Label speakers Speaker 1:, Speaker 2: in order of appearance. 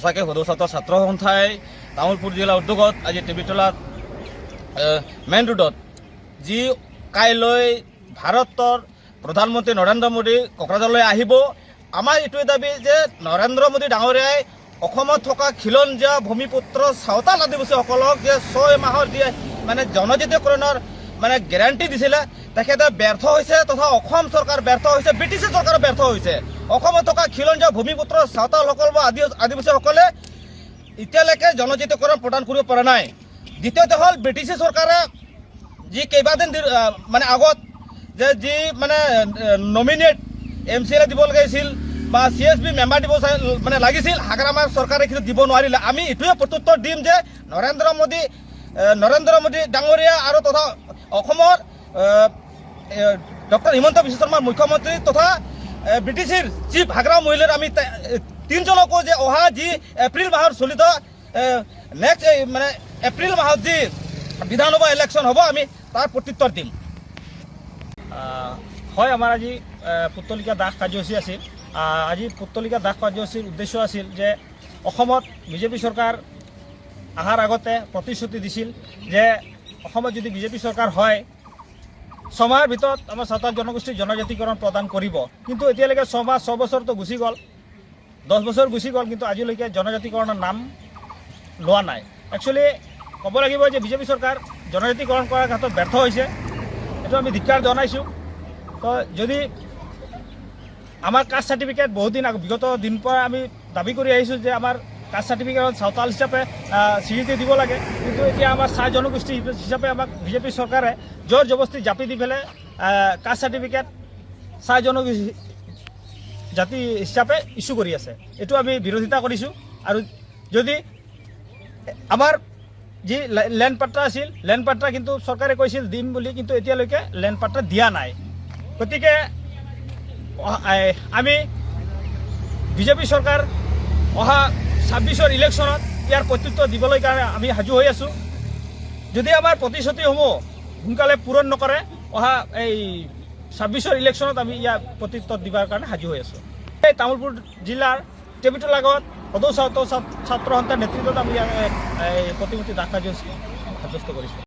Speaker 1: সঁচাকৈ সদৌ ছাত্ৰ সন্থাই তামোলপুৰ জিলা উদ্যোগত আজি টিবিতলাত মেইন ৰোডত যি কাইলৈ ভাৰতৰ প্ৰধানমন্ত্ৰী নৰেন্দ্ৰ মোদী কোকৰাঝাৰলৈ আহিব, আমাৰ এইটোৱে দাবী যে নৰেন্দ্ৰ মোদী ডাঙৰীয়াই অসমত থকা খিলঞ্জীয়া ভূমিপুত্ৰ চাওতাল আদিবাসীসকলক যে 6 মাহৰ দিয়ে মানে জনজাতীয়কৰণৰ মানে গেৰাণ্টি দিছিলে, তেখেতে ব্যৰ্থ হৈছে তথা অসম চৰকাৰ ব্যৰ্থ হৈছে, ব্ৰিটিছ চৰকাৰ ব্যৰ্থ হৈছে। অসমত থকা খিলঞ্জীয়া ভূমিপুত্ৰ চাওতালসকল বা আদিবাসীসকলে এতিয়ালৈকে জনজাতীয়কৰণ প্ৰদান কৰিব পৰা নাই। দ্বিতীয়তে হ'ল ব্ৰিটিছ চৰকাৰে যি কেইবাদিন মানে আগত যে যি মানে নমিনেট MCLA দিব লাগিছিল বা CSB মেম্বাৰ দিব মানে লাগিছিল, হাগ্ৰামাৰ চৰকাৰে কিন্তু দিব নোৱাৰিলে। আমি এইটোৱে প্ৰত্যুত্তৰ দিম যে নৰেন্দ্ৰ মোদী ডাঙৰীয়া আৰু তথা অসমৰ ডক্টৰ হিমন্ত বিশ্ব শৰ্মাৰ মুখ্যমন্ত্ৰী তথা ব্ৰিটিছৰ চিফ হাগ্ৰা মহিলাৰ আমি 3জনকো যে অহা যি এপ্ৰিল মাহৰ চলিত নেক্সট মানে এপ্ৰিল মাহত যি বিধানসভা ইলেকশ্যন হ'ব, আমি তাৰ প্ৰত্যুত্তৰ দিম।
Speaker 2: হয়, আমাৰ আজি পুত্তলিকা দাস কাৰ্যসূচী আছিল। আজি পুত্তলিকা দাস কাৰ্যসূচীৰ উদ্দেশ্য আছিল যে অসমত বিজেপি চৰকাৰ অহাৰ আগতে প্ৰতিশ্ৰুতি দিছিল যে অসমত যদি বিজেপি চৰকাৰ হয় 6 মাহৰ ভিতৰত আমাৰ চাওতাল জনগোষ্ঠীৰ জনজাতীকৰণ প্ৰদান কৰিব। কিন্তু এতিয়ালৈকে 6 বছৰটো গুচি গ'ল, 10 বছৰ গুচি গ'ল, কিন্তু আজিলৈকে জনজাতীকৰণৰ নাম লোৱা নাই। একচুৱেলি ক'ব লাগিব যে বিজেপি চৰকাৰ জনজাতীকৰণ কৰাৰ ক্ষেত্ৰত ব্যৰ্থ হৈছে, এইটো আমি ধিক্কাৰ জনাইছোঁ। তো যদি আমাৰ কাষ্ট চাৰ্টিফিকেট বহুত দিন বিগত দিন পৰা আমি দাবী কৰি আহিছোঁ যে আমাৰ কাষ্ট চাৰ্টিফিকেটত চাওতাল হিচাপে স্বীকৃতি দিব লাগে, কিন্তু এতিয়া আমাৰ চাহ জনগোষ্ঠী হিচাপে আমাক বিজেপি চৰকাৰে জোৰ জবস্তি জাপি দি পেলাই কাষ্ট চাৰ্টিফিকেট চাহ জনগোষ্ঠী জাতি হিচাপে ইছ্যু কৰি আছে। এইটো আমি বিৰোধিতা কৰিছোঁ। আৰু যদি আমাৰ যি লেণ্ড পাট্টা আছিল, লেণ্ড পাট্টা কিন্তু চৰকাৰে কৈছিল দিম বুলি, কিন্তু এতিয়ালৈকে লেণ্ড পাট্টা দিয়া নাই। গতিকে আমি বিজেপি চৰকাৰ অহা 26ৰ ইলেকশ্যনত ইয়াৰ প্ৰত্যুত্তৰ দিবলৈ কাৰণে আমি সাজু হৈ আছোঁ। যদি আমাৰ প্ৰতিশ্ৰুতিসমূহ সোনকালে পূৰণ নকৰে, অহা এই 26ৰ ইলেকশ্যনত আমি ইয়াৰ প্ৰত্যুত্তৰ দিবৰ কাৰণে সাজু হৈ আছোঁ। এই তামোলপুৰ জিলাৰ টিবিতলা গাঁৱত সদৌ ছাত্ৰ সন্থাৰ নেতৃত্বত আমি এই প্ৰতিমূৰ্তি দাস কাৰ্যসূচী সাব্যস্ত কৰিছোঁ।